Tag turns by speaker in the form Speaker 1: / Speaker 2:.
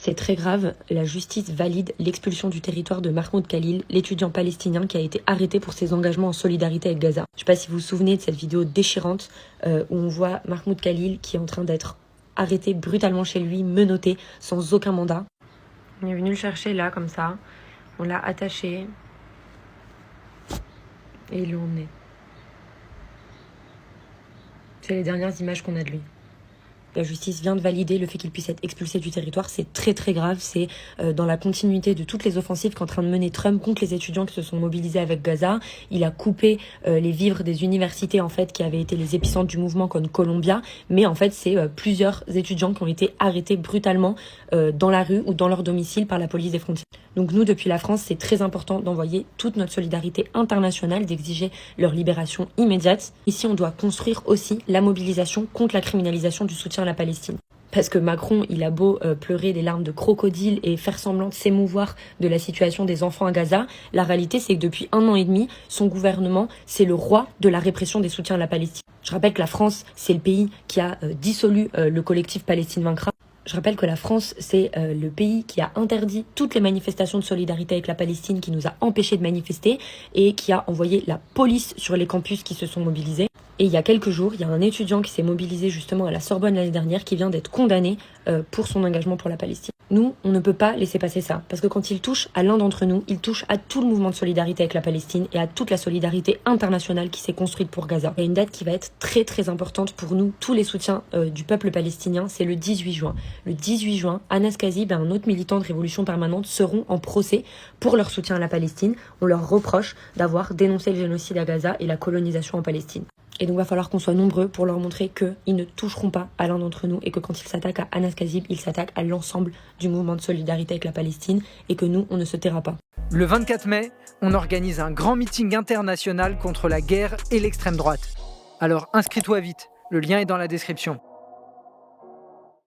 Speaker 1: C'est très grave, la justice valide l'expulsion du territoire de Mahmoud Khalil, l'étudiant palestinien qui a été arrêté pour ses engagements en solidarité avec Gaza. Je ne sais pas si vous vous souvenez de cette vidéo déchirante où on voit Mahmoud Khalil qui est en train d'être arrêté brutalement chez lui, menotté, sans aucun mandat. On est venu le chercher là, comme ça, on l'a attaché et il l'a emmené. C'est les dernières images qu'on a de lui. La justice vient de valider le fait qu'il puisse être expulsé du territoire. C'est très très grave. C'est dans la continuité de toutes les offensives qu'est en train de mener Trump contre les étudiants qui se sont mobilisés avec Gaza. Il a coupé les vivres des universités en fait qui avaient été les épicentres du mouvement comme Columbia. Mais en fait, c'est plusieurs étudiants qui ont été arrêtés brutalement dans la rue ou dans leur domicile par la police des frontières. Donc nous, depuis la France, c'est très important d'envoyer toute notre solidarité internationale, d'exiger leur libération immédiate. Ici, on doit construire aussi la mobilisation contre la criminalisation du soutien à la Palestine. Parce que Macron, il a beau pleurer des larmes de crocodile et faire semblant de s'émouvoir de la situation des enfants à Gaza, la réalité c'est que depuis 1 an et demi, son gouvernement, c'est le roi de la répression des soutiens à la Palestine. Je rappelle que la France, c'est le pays qui a dissolu le collectif Palestine Vaincra. Je rappelle que la France, c'est le pays qui a interdit toutes les manifestations de solidarité avec la Palestine, qui nous a empêchés de manifester et qui a envoyé la police sur les campus qui se sont mobilisés. Et il y a quelques jours, il y a un étudiant qui s'est mobilisé justement à la Sorbonne l'année dernière qui vient d'être condamné pour son engagement pour la Palestine. Nous, on ne peut pas laisser passer ça, parce que quand il touche à l'un d'entre nous, il touche à tout le mouvement de solidarité avec la Palestine et à toute la solidarité internationale qui s'est construite pour Gaza. Il y a une date qui va être très très importante pour nous, tous les soutiens du peuple palestinien, c'est le 18 juin. Le 18 juin, Anas Kazib et un autre militant de Révolution Permanente seront en procès pour leur soutien à la Palestine. On leur reproche d'avoir dénoncé le génocide à Gaza et la colonisation en Palestine. Et donc, il va falloir qu'on soit nombreux pour leur montrer qu'ils ne toucheront pas à l'un d'entre nous et que quand ils s'attaquent à Anas Kazib, ils s'attaquent à l'ensemble du mouvement de solidarité avec la Palestine et que nous, on ne se taira pas.
Speaker 2: Le 24 mai, on organise un grand meeting international contre la guerre et l'extrême droite. Alors inscris-toi vite, le lien est dans la description.